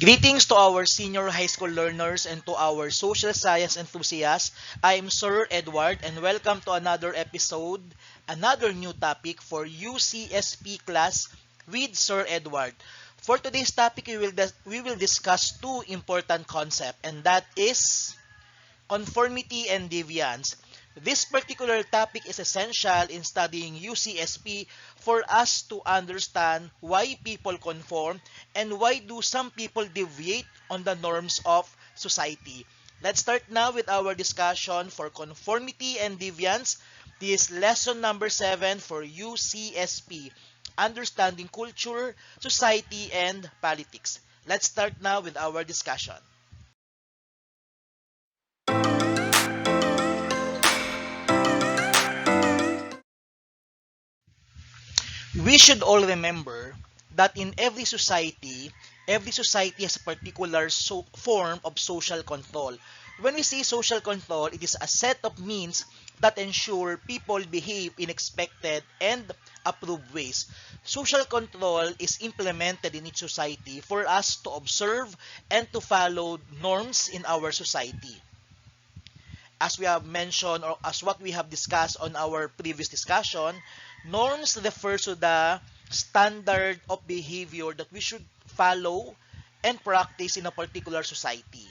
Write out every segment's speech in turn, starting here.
Greetings to our senior high school learners and to our social science enthusiasts. I am Sir Edward and welcome to another episode, another new topic for UCSP class with Sir Edward. For today's topic, we will discuss two important concepts, and that is conformity and deviance. This particular topic is essential in studying UCSP for us to understand why people conform and why do some people deviate on the norms of society. Let's start now with our discussion for conformity and deviance. This is lesson number 7 for UCSP, Understanding Culture, Society, and Politics. Let's start now with our discussion. We should all remember that in every society has a particular form of social control. When we say social control, it is a set of means that ensure people behave in expected and approved ways. Social control is implemented in each society for us to observe and to follow norms in our society. As we have mentioned or as what we have discussed on our previous discussion, norms refers to the standard of behavior that we should follow and practice in a particular society.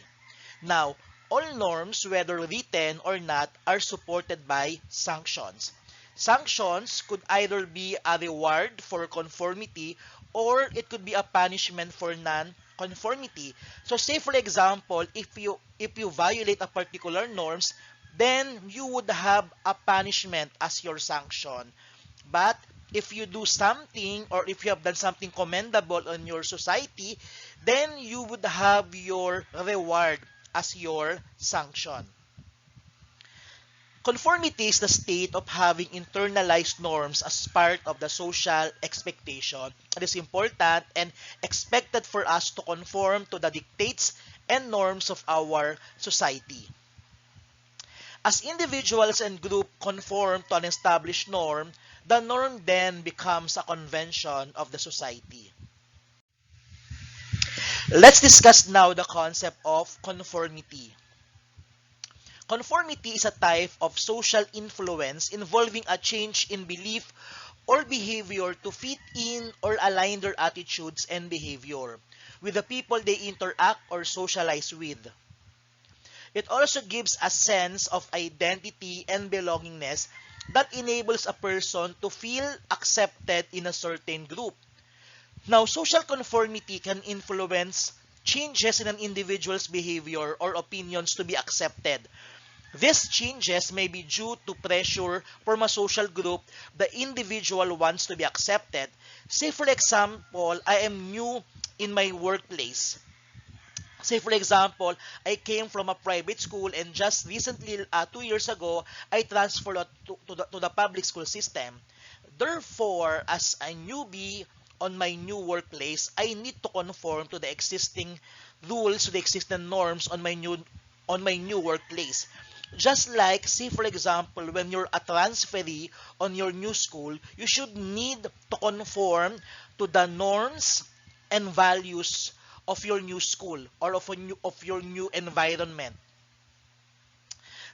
Now, all norms, whether written or not, are supported by sanctions. Sanctions could either be a reward for conformity or it could be a punishment for non-conformity. So say for example, if you violate a particular norms, then you would have a punishment as your sanction. But if you do something or if you have done something commendable on your society, then you would have your reward as your sanction. Conformity is the state of having internalized norms as part of the social expectation. It is important and expected for us to conform to the dictates and norms of our society. As individuals and groups conform to an established norm, the norm then becomes a convention of the society. Let's discuss now the concept of conformity. Conformity is a type of social influence involving a change in belief or behavior to fit in or align their attitudes and behavior with the people they interact or socialize with. It also gives a sense of identity and belongingness that enables a person to feel accepted in a certain group. Now, social conformity can influence changes in an individual's behavior or opinions to be accepted. These changes may be due to pressure from a social group the individual wants to be accepted. Say for example, I am new in my workplace. Say for example, I came from a private school and just recently, 2 years ago, I transferred to the public school system. Therefore, as a newbie on my new workplace, I need to conform to the existing rules, to the existing norms on my new workplace. Just like, say for example, when you're a transferee on your new school, you should need to conform to the norms and values of your new school or of your new environment.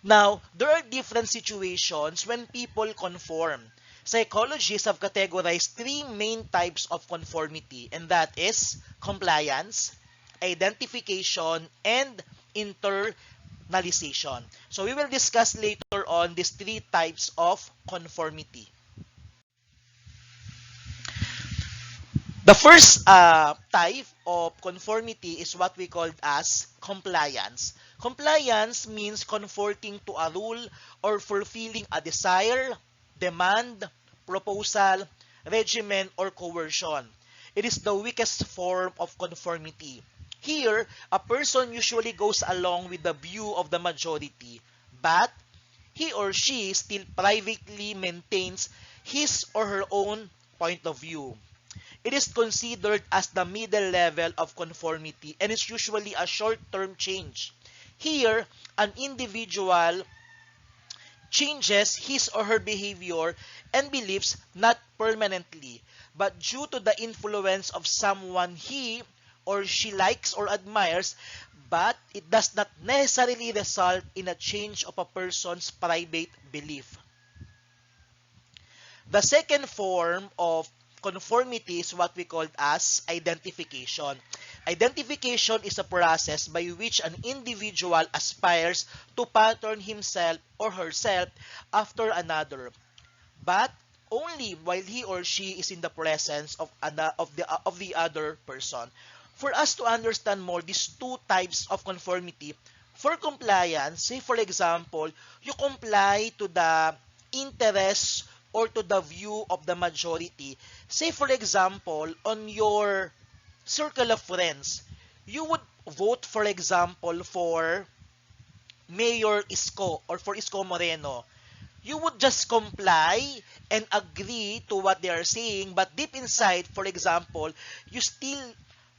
Now, there are different situations when people conform. Psychologists have categorized three main types of conformity, and that is compliance, identification, and internalization. So we will discuss later on these three types of conformity. The first type of conformity is what we call as compliance. Compliance means conforming to a rule or fulfilling a desire, demand, proposal, regimen, or coercion. It is the weakest form of conformity. Here, a person usually goes along with the view of the majority, but he or she still privately maintains his or her own point of view. It is considered as the middle level of conformity and is usually a short-term change. Here, an individual changes his or her behavior and beliefs not permanently, but due to the influence of someone he or she likes or admires, but it does not necessarily result in a change of a person's private belief. The second form of conformity is what we call as identification. Identification is a process by which an individual aspires to pattern himself or herself after another, but only while he or she is in the presence of the other person. For us to understand more these two types of conformity, for compliance, say for example, you comply to the interests or to the view of the majority. Say for example, on your circle of friends, you would vote for example for Mayor Isko or for Isko Moreno. You would just comply and agree to what they are saying, but deep inside, for example, you still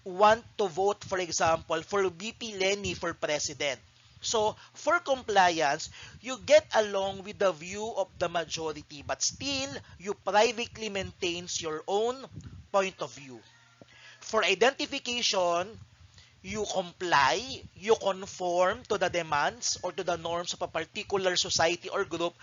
want to vote, for example, for VP Lenny for president. So, for compliance, you get along with the view of the majority, but still, you privately maintains your own point of view. For identification, you comply, you conform to the demands or to the norms of a particular society or group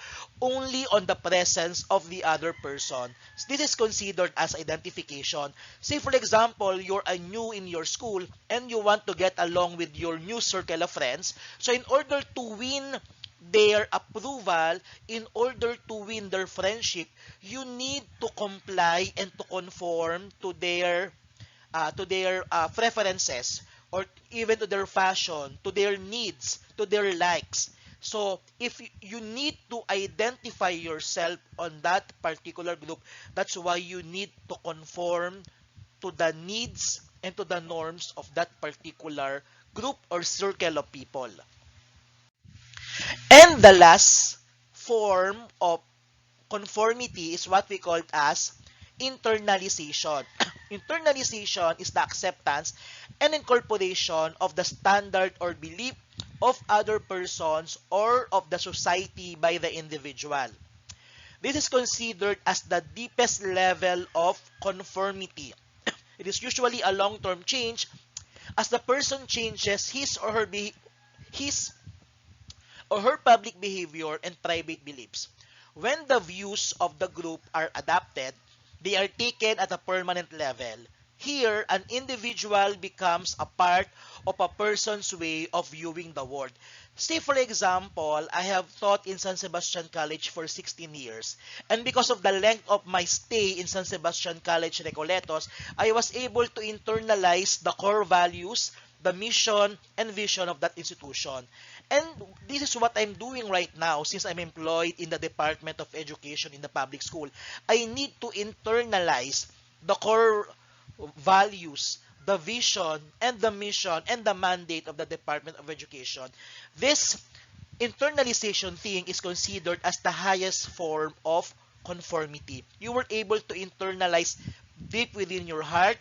only on the presence of the other person. This is considered as identification. Say for example, you're a new in your school and you want to get along with your new circle of friends. So in order to win their approval, in order to win their friendship, you need to comply and to conform to their preferences or even to their fashion, to their needs, to their likes. So, if you need to identify yourself on that particular group, that's why you need to conform to the needs and to the norms of that particular group or circle of people. And the last form of conformity is what we call as internalization. Internalization is the acceptance and incorporation of the standard or belief of other persons or of the society by the individual. This is considered as the deepest level of conformity. It is usually a long-term change as the person changes his or her public behavior and private beliefs. When the views of the group are adopted, they are taken at a permanent level. Here, an individual becomes a part of a person's way of viewing the world. Say, for example, I have taught in San Sebastian College for 16 years. And because of the length of my stay in San Sebastian College, Recoletos, I was able to internalize the core values, the mission, and vision of that institution. And this is what I'm doing right now since I'm employed in the Department of Education in the public school. I need to internalize the core values, the vision, and the mission, and the mandate of the Department of Education. This internalization thing is considered as the highest form of conformity. You were able to internalize deep within your heart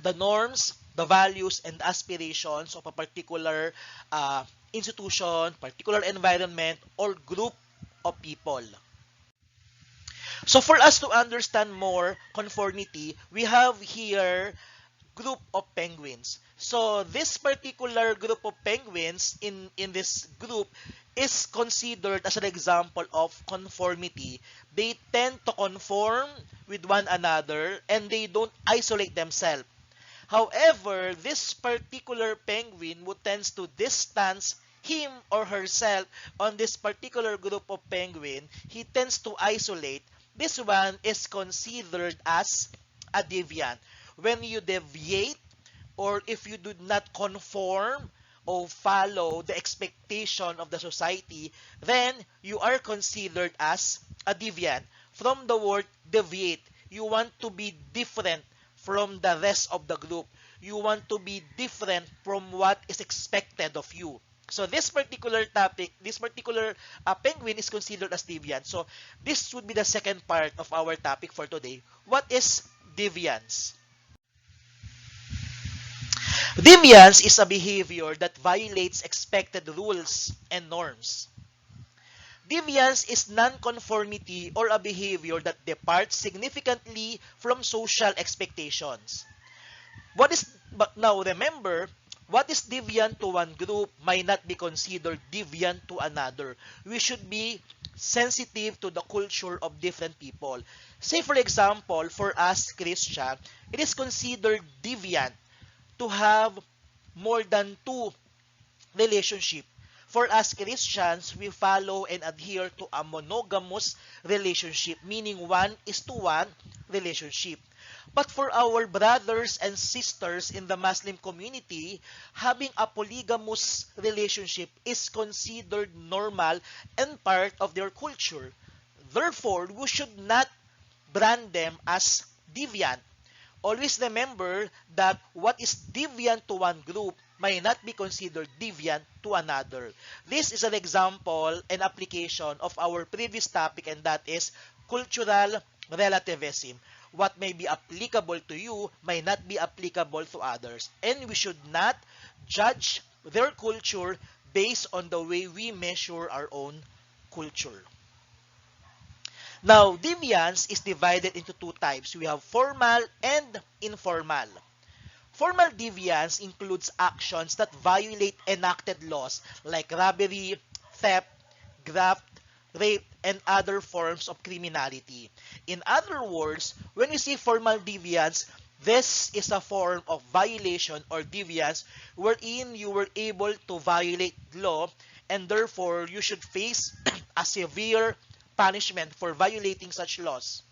the norms, the values, and aspirations of a particular institution, particular environment, or group of people. So for us to understand more conformity, we have here group of penguins. So this particular group of penguins in this group is considered as an example of conformity. They tend to conform with one another and they don't isolate themselves. However, this particular penguin who tends to distance him or herself on this particular group of penguin, he tends to isolate. This one is considered as a deviant. When you deviate or if you do not conform or follow the expectation of the society, then you are considered as a deviant. From the word deviate, you want to be different from the rest of the group. You want to be different from what is expected of you. So this particular topic, this particular penguin is considered as deviant. So this would be the second part of our topic for today. What is deviance? Deviance is a behavior that violates expected rules and norms. Deviance is non-conformity or a behavior that departs significantly from social expectations. But now remember, what is deviant to one group might not be considered deviant to another. We should be sensitive to the culture of different people. Say for example, for us Christian, it is considered deviant to have more than two relationship. For us Christians, we follow and adhere to a monogamous relationship, meaning one is to one relationship. But for our brothers and sisters in the Muslim community, having a polygamous relationship is considered normal and part of their culture. Therefore, we should not brand them as deviant. Always remember that what is deviant to one group may not be considered deviant to another. This is an example and application of our previous topic, and that is cultural relativism. What may be applicable to you may not be applicable to others. And we should not judge their culture based on the way we measure our own culture. Now, deviance is divided into two types. We have formal and informal. Formal deviance includes actions that violate enacted laws like robbery, theft, graft, rape, and other forms of criminality. In other words, when we say formal deviance, this is a form of violation or deviance wherein you were able to violate law, and therefore you should face a severe punishment for violating such laws.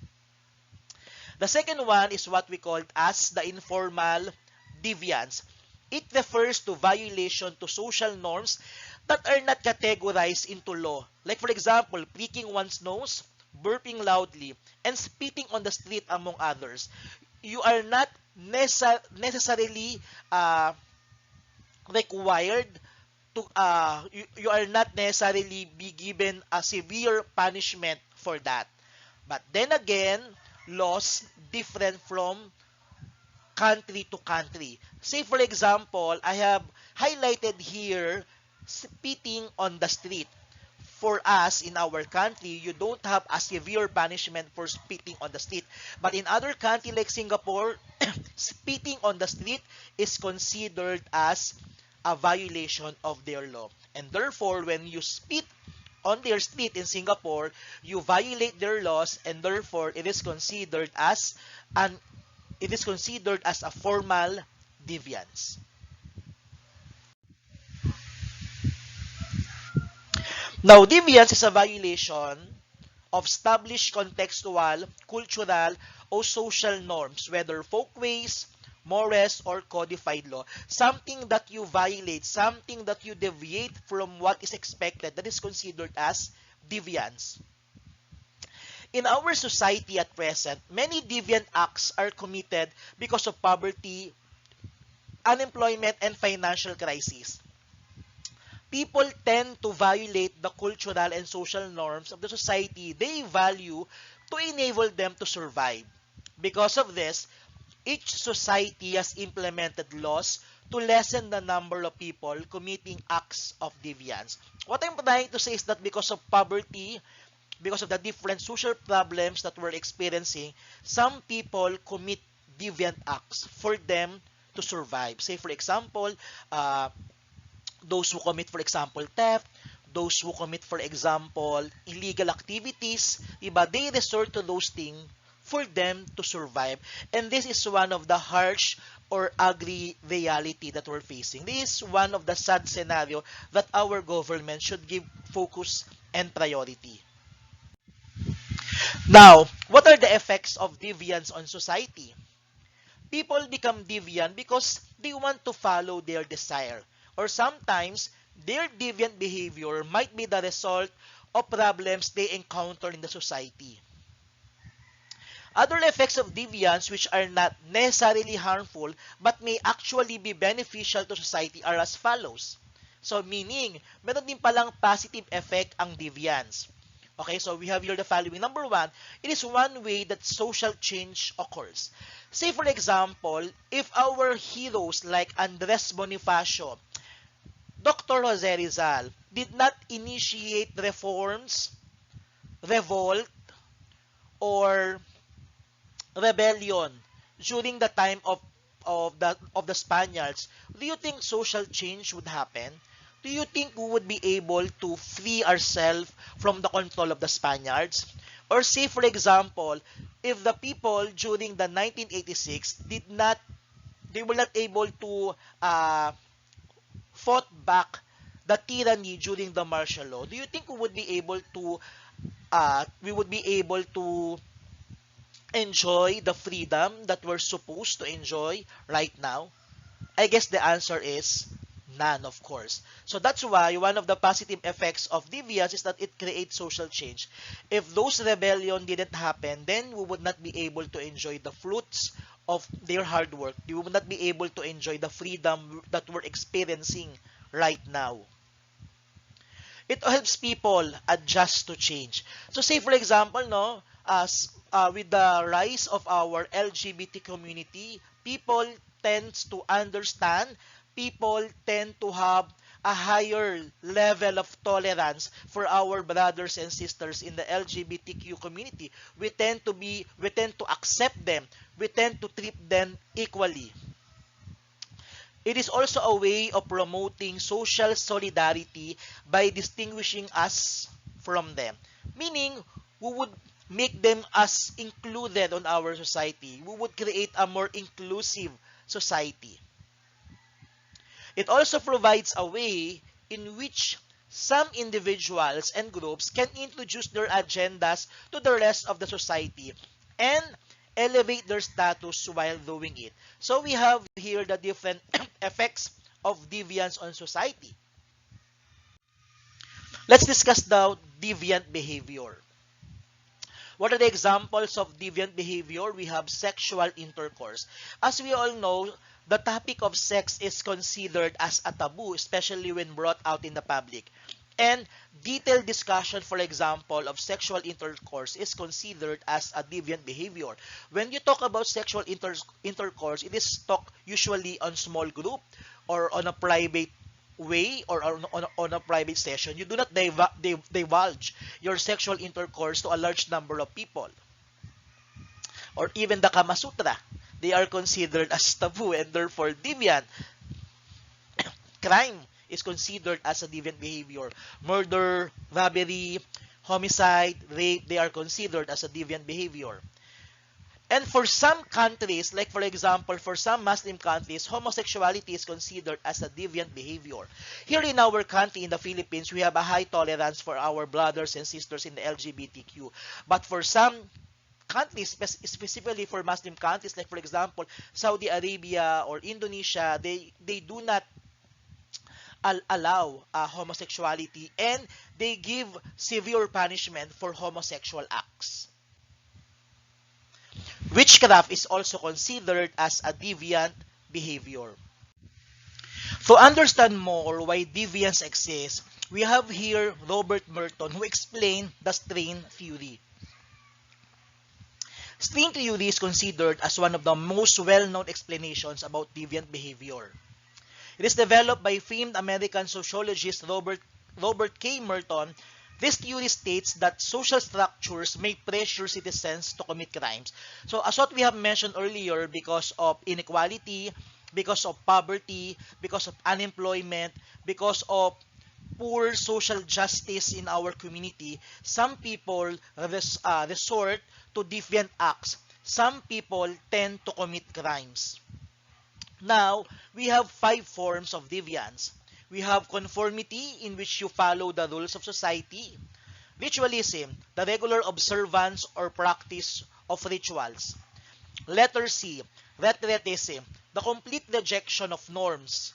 The second one is what we call as the informal deviance. It refers to violation to social norms that are not categorized into law. Like for example, picking one's nose, burping loudly, and spitting on the street among others. You are not necessarily required to you are not necessarily be given a severe punishment for that. But then again, laws different from country to country. Say for example, I have highlighted here spitting on the street. For us in our country, you don't have a severe punishment for spitting on the street. But in other country like Singapore, spitting on the street is considered as a violation of their law. And therefore, when you spit on their street in Singapore, you violate their laws, and therefore an it is considered as a formal deviance. Now, deviance is a violation of established contextual, cultural, or social norms, whether folkways, mores, or codified law. Something that you violate, something that you deviate from what is expected, that is considered as deviance. In our society at present, many deviant acts are committed because of poverty, unemployment, and financial crisis. People tend to violate the cultural and social norms of the society they value to enable them to survive. Because of this, each society has implemented laws to lessen the number of people committing acts of deviance. What I'm trying to say is that because of poverty, because of the different social problems that we're experiencing, some people commit deviant acts for them to survive. Say, for example, uh, those who commit, for example, theft, those who commit, for example, illegal activities, iba, they resort to those things for them to survive. And this is one of the harsh or ugly reality that we're facing. This is one of the sad scenario that our government should give focus and priority. Now, what are the effects of deviance on society? People become deviant because they want to follow their desire. Or sometimes, their deviant behavior might be the result of problems they encounter in the society. Other effects of deviance which are not necessarily harmful but may actually be beneficial to society are as follows. So meaning, meron din palang positive effect ang deviance. Okay, so we have here the following. Number one, it is one way that social change occurs. Say for example, if our heroes like Andres Bonifacio, Dr. Jose Rizal did not initiate reforms, revolt, or rebellion during the time of the Spaniards, do you think social change would happen? Do you think we would be able to free ourselves from the control of the Spaniards? Or say, for example, if the people during the 1986 they were not able to uh, fought back the tyranny during the martial law, do you think we would be able to enjoy the freedom that we're supposed to enjoy right now? I guess the answer is none, of course. So that's why one of the positive effects of deviance is that it creates social change. If those rebellion didn't happen, then we would not be able to enjoy the fruits of their hard work. We would not be able to enjoy the freedom that we're experiencing right now. It helps people adjust to change. So say for example, no, as with the rise of our LGBT community, people tends to understand, people tend to have a higher level of tolerance for our brothers and sisters in the LGBTQ community. We tend to accept them. We tend to treat them equally. It is also a way of promoting social solidarity by distinguishing us from them. Meaning, we would make them as included on our society. We would create a more inclusive society. It also provides a way in which some individuals and groups can introduce their agendas to the rest of the society and elevate their status while doing it. So we have here the different effects of deviance on society. Let's discuss the deviant behavior. What are the examples of deviant behavior? We have sexual intercourse. As we all know, the topic of sex is considered as a taboo, especially when brought out in the public. And detailed discussion, for example, of sexual intercourse is considered as a deviant behavior. When you talk about sexual intercourse, it is talked usually on small group or on a private way or on a private session. You do not divulge your sexual intercourse to a large number of people. Or even the Kama Sutra, they are considered as taboo and therefore deviant. Crime is considered as a deviant behavior. Murder, robbery, homicide, rape, they are considered as a deviant behavior. And for some countries, like for example, for some Muslim countries, homosexuality is considered as a deviant behavior. Here in our country, in the Philippines, we have a high tolerance for our brothers and sisters in the LGBTQ. But for some countries, specifically for Muslim countries, like for example, Saudi Arabia or Indonesia, they do not allow homosexuality and they give severe punishment for homosexual acts. Witchcraft is also considered as a deviant behavior. To understand more why deviance exists, we have here Robert Merton who explained the strain theory. Strain theory is considered as one of the most well-known explanations about deviant behavior. It is developed by famed American sociologist Robert K. Merton. This theory states that social structures may pressure citizens to commit crimes. So as what we have mentioned earlier, because of inequality, because of poverty, because of unemployment, because of poor social justice in our community, some people resort to deviant acts. Some people tend to commit crimes. Now, we have 5 forms of deviance. We have conformity, in which you follow the rules of society. Ritualism, the regular observance or practice of rituals. Letter C, retretism, the complete rejection of norms.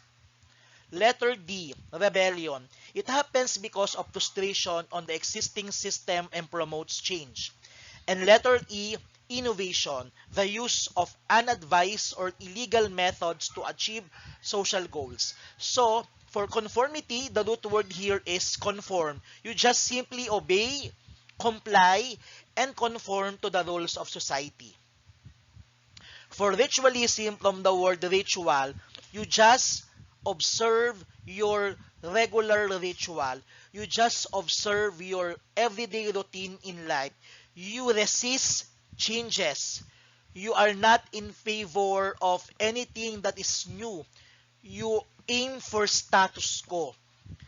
Letter D, rebellion. It happens because of frustration on the existing system and promotes change. And letter E, innovation, the use of unadvised or illegal methods to achieve social goals. So, for conformity, the root word here is conform. You just simply obey, comply, and conform to the rules of society. For ritualism, from the word ritual, you just observe your regular ritual. You just observe your everyday routine in life. You resist changes. You are not in favor of anything that is new. You aim for status quo.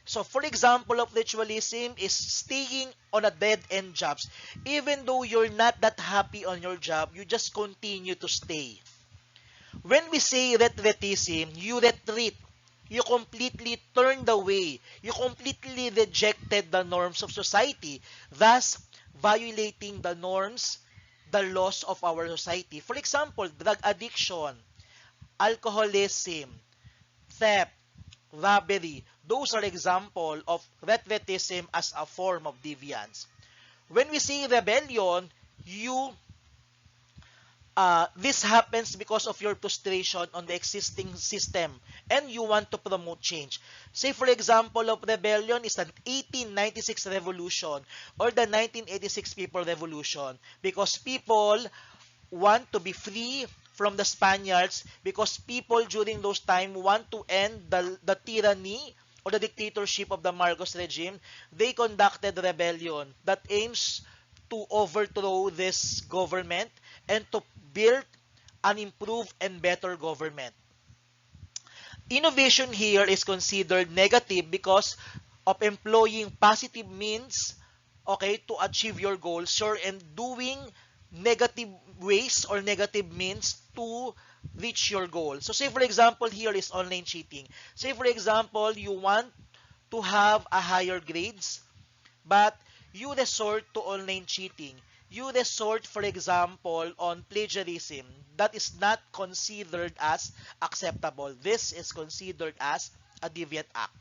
So, for example of ritualism is staying on a dead-end jobs. Even though you're not that happy on your job, you just continue to stay. When we say retreatism, you retreat. You completely turned away. You completely rejected the norms of society, thus violating the norms, the laws of our society. For example, drug addiction, alcoholism, theft, robbery. Those are example of retreatism as a form of deviance. When we say rebellion, you this happens because of your frustration on the existing system and you want to promote change. Say for example of rebellion is an 1896 revolution or the 1986 people revolution because people want to be free from the Spaniards because people during those time want to end the tyranny or the dictatorship of the Marcos regime. They conducted rebellion that aims to overthrow this government and to build an improved and better government. Innovation here is considered negative because of employing positive means, okay, to achieve your goals, sure, and doing negative ways or negative means to reach your goal. So say for example, here is online cheating. Say for example, you want to have a higher grades, but you resort to online cheating. You resort, for example, on plagiarism. That is not considered as acceptable. This is considered as a deviant act.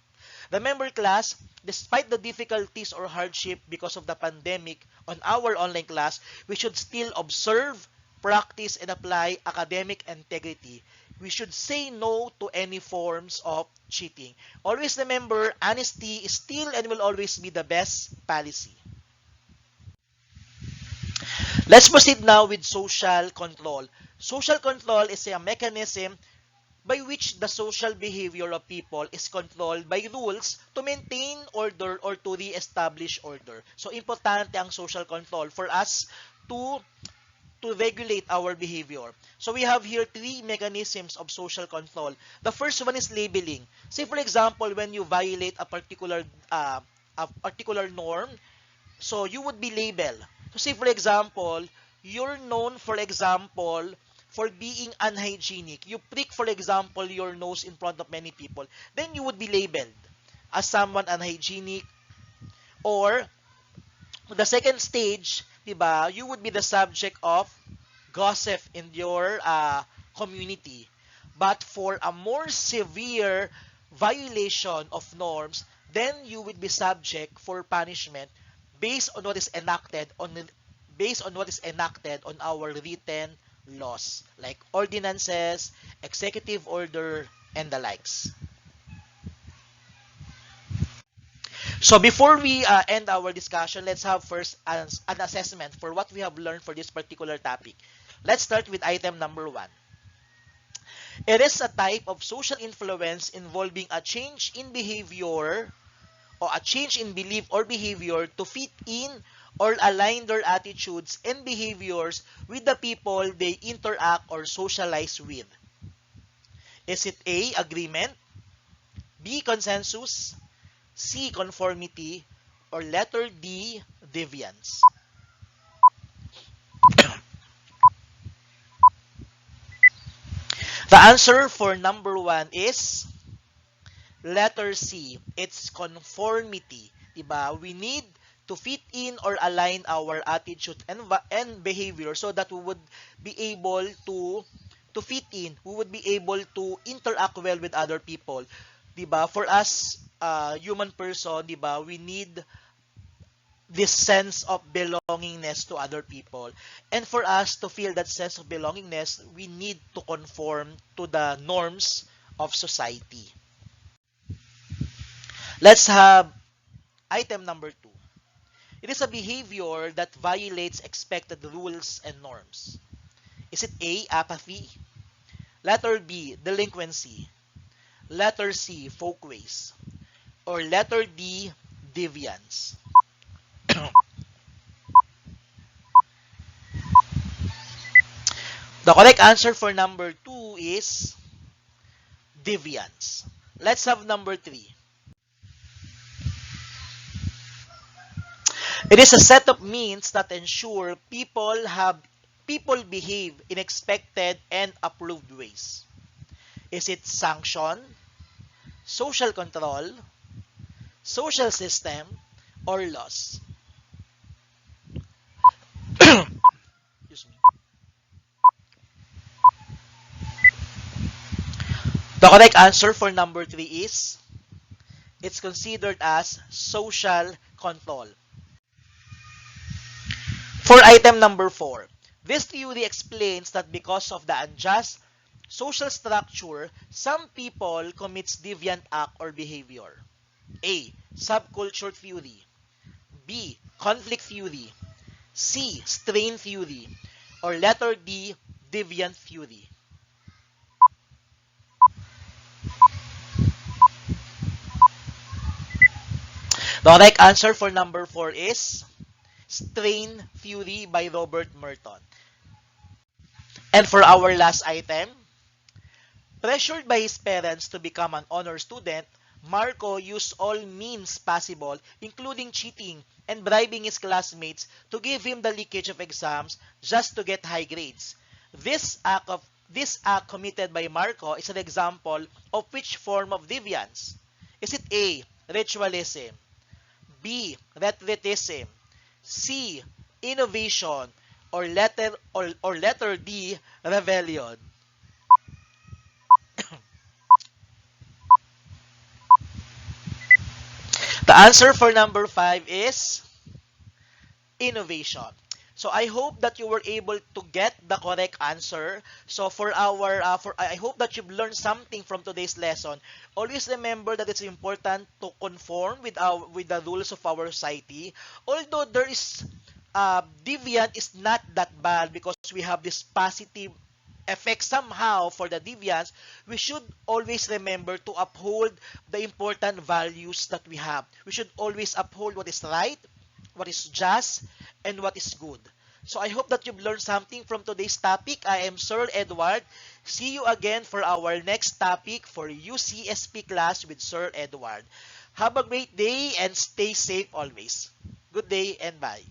Remember class, despite the difficulties or hardship because of the pandemic on our online class, we should still observe, practice, and apply academic integrity. We should say no to any forms of cheating. Always remember, honesty is still and will always be the best policy. Let's proceed now with social control. Social control is a mechanism by which the social behavior of people is controlled by rules to maintain order or to re-establish order. So, importante ang social control for us to regulate our behavior. So, we have here three mechanisms of social control. The first one is labeling. Say, for example, when you violate a particular norm, so you would be labeled. So say for example, you're known for example for being unhygienic. You prick for example your nose in front of many people. Then you would be labeled as someone unhygienic or the second stage, 'di ba? You would be the subject of gossip in your community. But for a more severe violation of norms, then you would be subject for punishment based on what is enacted on our written laws like ordinances, executive order, and the likes. So before we end our discussion, let's have first an assessment for what we have learned for this particular topic. Let's start with item number 1. It is a type of social influence involving a change in behavior or a change in belief or behavior to fit in or align their attitudes and behaviors with the people they interact or socialize with. Is it A, agreement, B, consensus, C, conformity, or letter D, deviance? The answer for number 1 is letter C. It's conformity. Diba? We need to fit in or align our attitude and behavior so that we would be able to fit in. We would be able to interact well with other people. Diba? For us, human person, diba, we need this sense of belongingness to other people. And for us to feel that sense of belongingness, we need to conform to the norms of society. Let's have item number 2. It is a behavior that violates expected rules and norms. Is it A, apathy? Letter B, delinquency? Letter C, folkways? Or letter D, deviance? The correct answer for number 2 is deviance. Let's have number 3. It is a set of means that ensure people behave in expected and approved ways. Is it sanction, social control, social system, or laws? Excuse me. The correct answer for number 3 is it's considered as social control. For item number 4, this theory explains that because of the unjust social structure, some people commits deviant act or behavior. A. Subculture theory. B. Conflict theory. C. Strain theory. Or letter D. Deviant theory. The correct answer for number 4 is Strain Theory by Robert Merton. And for our last item, pressured by his parents to become an honor student, Marco used all means possible, including cheating and bribing his classmates to give him the leakage of exams just to get high grades. This act committed by Marco is an example of which form of deviance? Is it A. Ritualism, B. Rhetoricism, C. Innovation, or letter D. Rebellion? The answer for number 5 is innovation. So I hope that you were able to get the correct answer. So for our for I hope that you've learned something from today's lesson. Always remember that it's important to conform with the rules of our society. Although there is deviant is not that bad because we have this positive effect somehow for the deviants, we should always remember to uphold the important values that we have. We should always uphold what is right, what is just, and what is good. So I hope that you've learned something from today's topic. I am Sir Edward. See you again for our next topic for UCSP class with Sir Edward. Have a great day and stay safe always. Good day and bye.